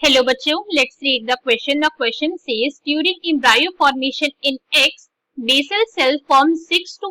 Hello बच्चों, let's read the question. The question says during embryo formation in X, basal cell forms 6 to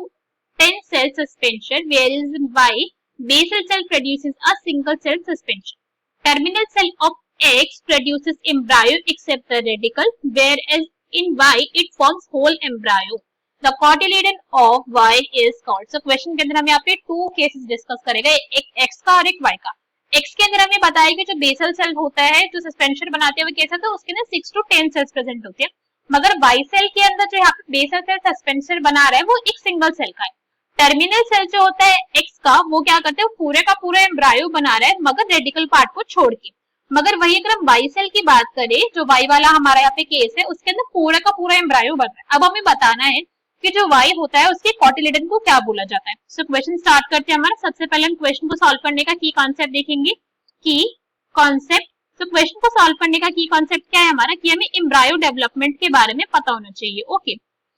10 cell suspension, whereas in Y, basal cell produces a single cell suspension. Terminal cell of X produces embryo except the radicle, whereas in Y it forms whole embryo. The cotyledon of Y is called. So question के अंदर हम यहाँ पे to cases discuss करेंगे, एक X का और एक Y का. एक्स के अंदर हमें बताया कि जो बेसल सेल होता है जो सस्पेंशन बनाते हुए कैसा था उसके अंदर 6 to 10 सेल्स प्रेजेंट होते हैं, मगर वाई सेल के अंदर जो यहाँ पे बेसल सेल सस्पेंशन बना रहा है वो एक सिंगल सेल का है. टर्मिनल सेल जो होता है एक्स का वो क्या करते हैं, पूरे का पूरा एम्ब्रायो बना रहा है मगर रेडिकल पार्ट को छोड़ के. मगर वही अगर हम वाई सेल की बात करें, जो वाई वाला हमारा यहाँ पे केस है उसके अंदर पूरे का पूरा एम्ब्रायो बन रहा है. अब हमें बताना है कि जो वाई होता है उसके कॉटिलेडन को क्या बोला जाता है. सो क्वेश्चन स्टार्ट करते हैं. हमारा सबसे पहले हम क्वेश्चन को सॉल्व करने का की कॉन्सेप्ट देखेंगे. की कॉन्सेप्ट, तो क्वेश्चन को सॉल्व करने का की कॉन्सेप्ट क्या है हमारा, कि हमें एम्ब्रायो डेवलपमेंट के बारे में पता होना चाहिए. ओके,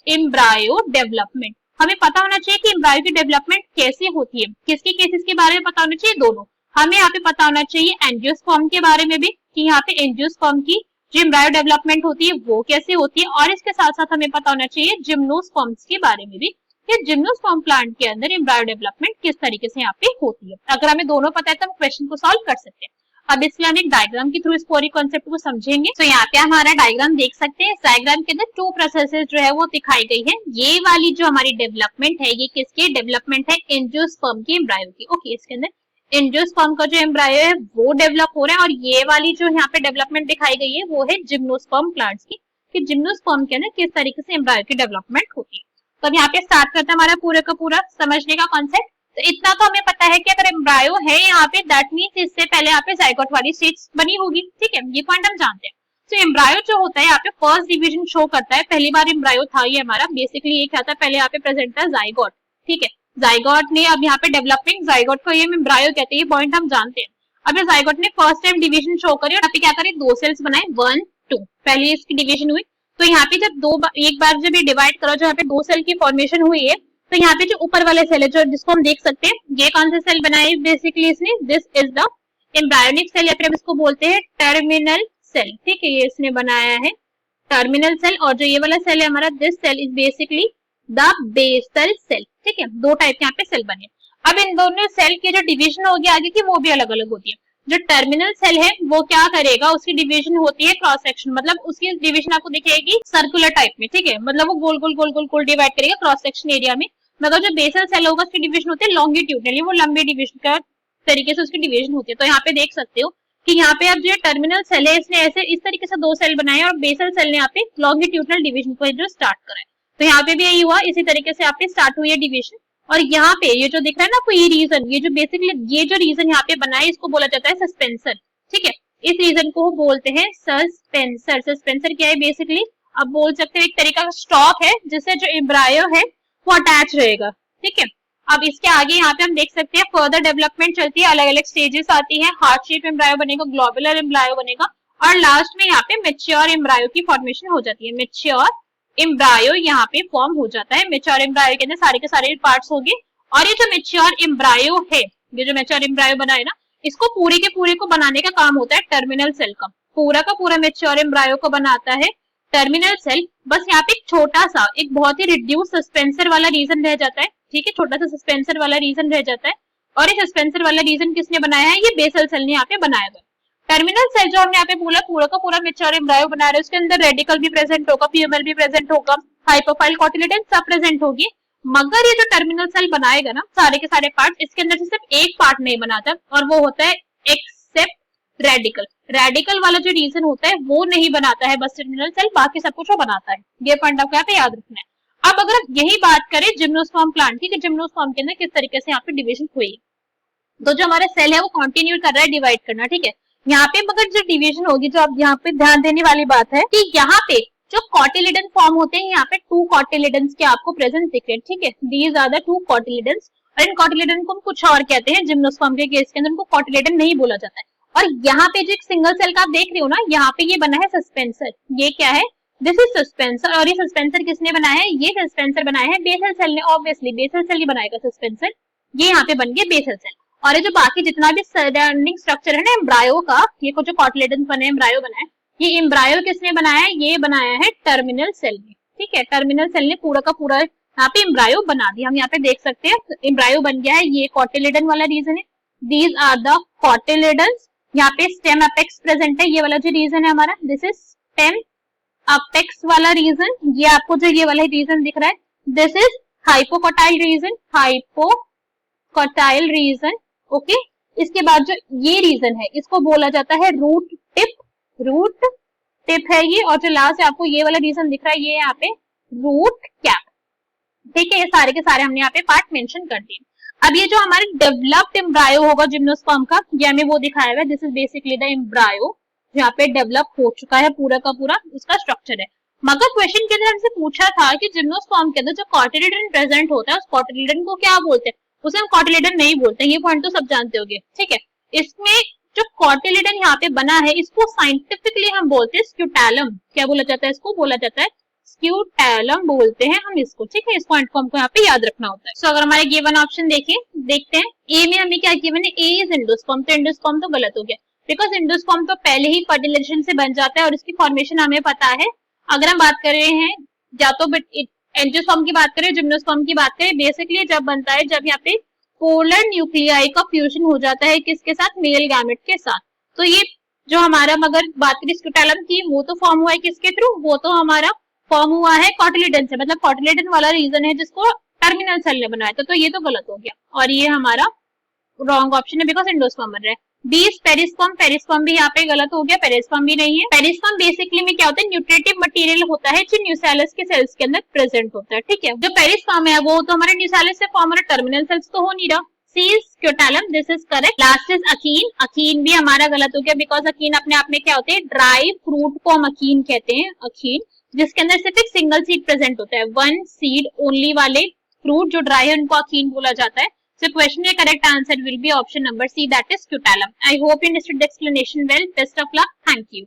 एम्ब्रायो डेवलपमेंट हमें पता होना चाहिए कि एम्ब्रायो की डेवलपमेंट कैसे होती है. किसके केसेस के बारे में पता होना चाहिए, दोनों. हमें यहाँ पे पता होना चाहिए एंजियोस्पर्म के बारे में भी, कि यहाँ पे एंजियोस्पर्म की जो एम्ब्रायो डेवलपमेंट होती है वो कैसे होती है, और इसके साथ साथ हमें पता होना चाहिए जिम्नोस्पर्म्स के बारे में भी, कि जिम्नोस्पर्म प्लांट के अंदर एम्ब्रायो डेवलपमेंट किस तरीके से यहाँ पे होती है. अगर हमें दोनों पता है तो हम क्वेश्चन को सॉल्व कर सकते हैं. अब इसलिए हम एक डायग्राम के थ्रू इस पूरी कॉन्सेप्ट को समझेंगे. तो यहाँ पे हमारा डायग्राम देख सकते हैं. डायग्राम के अंदर टू प्रोसेसेस जो है वो दिखाई गई है. ये वाली जो हमारी डेवलपमेंट है ये किसकी डेवलपमेंट है, एंजियोस्पर्म की एम्ब्रायो की. ओके, इसके अंदर एंजियोस्पर्म का जो एम्ब्रायो है वो डेवलप हो रहा है, और ये वाली जो यहाँ पे डेवलपमेंट दिखाई गई है वो है जिम्नोस्पर्म प्लांट्स की, कि जिम्नोस्पर्म के अंदर किस तरीके से एम्ब्रायो की डेवलपमेंट होती है. तो अब यहाँ पे स्टार्ट करते हैं हमारा पूरे का पूरा समझने का कॉन्सेप्ट. तो इतना तो हमें पता है कि अगर एम्ब्रायो है यहाँ पे दैट मींस इससे पहले यहाँ पे जाइगोट वाली स्टेज बनी होगी. ठीक है, ये पॉइंट हम जानते हैं. तो एम्ब्रायो जो होता है यहाँ पे फर्स्ट डिवीजन शो करता है. पहली बार एम्ब्रायो था ये हमारा, बेसिकली ये क्या था, पहले यहाँ पे प्रेजेंट था जाइगोट. ठीक है, जाइगोट ने अब यहाँ पे डेवलपिंग जाइगोट को ये एम्ब्रायो कहते हैं, ये पॉइंट हम जानते हैं. अब ये जाइगोट ने फर्स्ट टाइम डिवीजन शो करी और यहाँ पे क्या करे, दो सेल्स बनाए, 1 2. पहले इसकी डिवीजन हुई, तो यहाँ पे जब एक बार जब ये डिवाइड करो, जो यहाँ पे दो सेल की फॉर्मेशन हुई है, तो यहाँ पे जो ऊपर वाले सेल है जो जिसको हम देख सकते हैं, ये कौन सा सेल बनाया है बेसिकली इसने, this is the embryonic cell, या फिर हम इसको बोलते हैं टर्मिनल सेल. ठीक है, ये इसने बनाया है टर्मिनल सेल. और जो ये वाला सेल है हमारा, this cell is basically the basal cell. ठीक है, दो टाइप के यहाँ पे सेल बने. अब इन दोनों सेल की जो डिवीजन होगी आगे की वो भी अलग अलग होती है. जो टर्मिनल सेल है वो क्या करेगा, उसकी डिवीजन होती है क्रॉस सेक्शन, मतलब उसकी डिवीजन आपको दिखेगी सर्कुलर टाइप में. ठीक है, मतलब वो गोल गोल गोल गोल गोल डिवाइड करेगा क्रॉस सेक्शन एरिया में. मगर जो बेसल सेल होगा उसकी डिवीजन होती है लॉन्गिट्यूडनली, वो लंबे डिवीजन का तरीके से उसकी डिवीजन होती है. तो यहाँ पे देख सकते हो कि यहाँ पे अब जो टर्मिनल सेल है इसने ऐसे इस तरीके से दो सेल बनाए, और बेसल सेल ने यहाँ पे लॉन्गिट्यूडनल डिवीजन को जो स्टार्ट करा है. तो यहाँ पे भी यही हुआ, इसी तरीके से यहाँ पे स्टार्ट हुई है डिवीजन. और यहाँ पे ये जो दिख रहा है ना कोई रीजन, ये जो बेसिकली ये जो रीजन यहाँ पे बना है इसको बोला जाता है सस्पेंसर. ठीक है, इस रीजन को बोलते हैं सस्पेंसर. सस्पेंसर क्या है बेसिकली, अब बोल सकते हैं एक तरीका का स्टॉक है जिससे जो एम्ब्रायो है वो अटैच रहेगा. ठीक है, अब इसके आगे यहाँ पे हम देख सकते हैं फर्दर डेवलपमेंट चलती है, अलग अलग स्टेजेस आती है. हार्ट शेप एम्ब्रायो बनेगा, ग्लोबुलर एम्ब्रायो बनेगा, और लास्ट में यहाँ पे मैच्योर एम्ब्रायो की फॉर्मेशन हो जाती है. मैच्योर एम्ब्रायो यहाँ पे फॉर्म हो जाता है. मैच्योर एम्ब्रायो के अंदर सारे के सारे पार्ट्स होंगे, और ये जो मैच्योर एम्ब्रायो है, ये जो मैच्योर एम्ब्रायो बना है ना, इसको पूरे के पूरे को बनाने का काम होता है टर्मिनल सेल का. पूरा का पूरा मैच्योर एम्ब्रायो को बनाता है टर्मिनल सेल. बस यहाँ पे एक छोटा सा, एक बहुत ही रिड्यूस सस्पेंसर वाला रीजन रह जाता है. ठीक है, छोटा सा सस्पेंसर वाला रीजन रह जाता है, और ये सस्पेंसर वाला रीजन किसने बनाया है, ये बेसल सेल ने यहाँ पे बनाया हुआ. टर्मिनल सेल जो हमने यहाँ पे बोला पूरा का पूरा मैच्योर एम्ब्रायो बना रहे हैं, उसके अंदर रेडिकल भी प्रेजेंट होगा, पीएमएल भी प्रेजेंट होगा, हाइपोफाइल कोटिलेडन सब प्रेजेंट होगी. मगर ये जो टर्मिनल सेल बनाएगा ना सारे के सारे पार्ट, इसके अंदर से सिर्फ एक पार्ट नहीं बनाता, और वो होता है एक्सेप्ट रेडिकल. रेडिकल वाला जो रीजन होता है वो नहीं बनाता है बस टर्मिनल सेल, बाकी सब कुछ वो बनाता है. ये पॉइंट आपको यहाँ पे याद रखना है. अब अगर यही बात करें जिम्नोस्पर्म प्लांट की, कि जिम्नोस्पर्म के अंदर किस तरीके से यहाँ पे डिवीजन हुई, तो जो हमारा सेल है वो कंटिन्यू कर रहा है डिवाइड करना. ठीक है, यहाँ पे मगर जो डिवीजन होगी, जो आप यहाँ पे ध्यान देने वाली बात है कि यहाँ पे जो कॉटिलेडन फॉर्म होते हैं, यहाँ पे 2 कॉटिलेडन्स के आपको प्रेजेंट दिख रहे हैं. ठीक है, दीज आर द 2 कॉटिलेडन्स, और इन कॉटिलेडन को हम कुछ और कहते हैं. जिम्नोस्पर्म के केस के अंदर उनको कॉटिलेडन नहीं बोला जाता है. और यहाँ पे जो एक सिंगल सेल का आप देख रहे हो ना, यहाँ पे ये बना है सस्पेंसर. ये क्या है, दिस इज सस्पेंसर. और ये सस्पेंसर किसने बनाया है, ये सस्पेंसर बनाया है बेसल सेल ने. ऑब्वियसली बेसल सेल ही बनाएगा सस्पेंसर. ये यहाँ पे बन गया बेसल सेल. और ये जो बाकी जितना भी सराउंडिंग स्ट्रक्चर है ना एम्ब्रायो का, ये कुछ जो कॉटिलेडन बने एम्ब्रायो बना है, ये एम्ब्रायो किसने बनाया है? ये बनाया है टर्मिनल सेल ने। ठीक है, टर्मिनल सेल ने पूरा का पूरा यहाँ पे एम्ब्रायो बना दिया। हम यहाँ पे देख सकते हैं एम्ब्रायो बन गया है। ये कॉटिलेडन वाला रीजन है, दीज आर द कॉटिलेडन्स। यहाँ पे स्टेम अपेक्स प्रेजेंट है, ये वाला जो रीजन है हमारा, दिस इज स्टेम अपेक्स वाला रीजन। ये आपको जो ये वाला रीजन दिख रहा है, this is hypocotyl region, hypocotyl region. Okay, इसके बाद जो ये रीजन है इसको बोला जाता है रूट टिप, रूट टिप है ये। और जो लास्ट है आपको ये वाला रीजन दिख रहा है, ये यहाँ पे रूट कैप। ठीक है, ये सारे के सारे हमने यहाँ पे पार्ट मेंशन कर दिए। अब ये जो हमारे डेवलप्ड एम्ब्रायो होगा जिम्नोस्पर्म का, ये हमें वो दिखाया हुआ है, this is basically the embryo यहाँ पे डेवलप हो चुका है, पूरा का पूरा उसका स्ट्रक्चर है। मगर क्वेश्चन के अंदर हमसे पूछा था कि जिम्नोस्पर्म के अंदर जो कॉटिलेडन प्रेजेंट होता है उस कॉटिलेडन को क्या बोलते हैं? उसे हम कॉटिलेडन नहीं बोलते, ये पॉइंट तो सब जानते होंगे। ठीक है, इसमें जो कॉटिलेडन यहाँ पे बना है इसको साइंटिफिकली हम बोलते हैं स्क्यूटैलम। क्या बोला जाता है? इसको बोला जाता है स्क्यूटैलम बोलते हैं हम इसको। ठीक है, इस पॉइंट को हमको यहाँ पे याद रखना होता है। सो अगर हमारे गिवन ऑप्शन देखते हैं, ए में हमें क्या गिवन है? ए इज एंडोस्पर्म, तो एंडोस्पर्म तो गलत हो गया, बिकॉज एंडोस्पर्म तो पहले ही फर्टिलाइजेशन से बन जाता है और इसकी फॉर्मेशन हमें पता है। अगर हम बात कर रहे हैं या तो एंजियोस्पर्म की बात करें, जिम्नोस्पर्म की बात करें, बेसिकली जब बनता है जब यहाँ पे पोलर न्यूक्लियाई का फ्यूजन हो जाता है किसके साथ? मेल गैमेट के साथ। तो ये जो हमारा मगर बात करें स्क्यूटैलम की, वो तो फॉर्म हुआ है किसके थ्रू? वो तो हमारा फॉर्म हुआ है कॉटिलेडन से, मतलब कॉटिलेडन वाला रीजन है जिसको टर्मिनल सेल ने बनाया था। तो ये तो गलत हो गया और ये हमारा रॉन्ग ऑप्शन है बिकॉज एंडोस्पर्म बन रहा है। बी पेरिस्पर्म, पेरिस्पर्म भी यहाँ पे गलत हो गया, पेरिस्पर्म भी नहीं है। पेरिस्पर्म बेसिकली में क्या होता है? न्यूट्रिटिव मटेरियल होता है जो न्यूसेलस के सेल्स के अंदर प्रेजेंट होता है। ठीक है, जो पेरिस्पर्म है वो तो हमारे न्यूसेलस से फॉर्म हो रहा, टर्मिनल सेल्स तो हो नहीं रहा। C is scutellum, this is correct. Last is अकीन, अकीन भी हमारा गलत हो गया बिकॉज अकीन अपने आप में क्या होते हैं? ड्राई फ्रूट को हम अकीन कहते हैं, अकीन, जिसके अंदर सिर्फ एक सिंगल सीड प्रेजेंट होता है, वन सीड ओनली वाले फ्रूट जो ड्राई है उनको अकीन बोला जाता है। So question का correct answer will be option number C, that is scutellum. I hope you understood the explanation well. Best of luck. Thank you.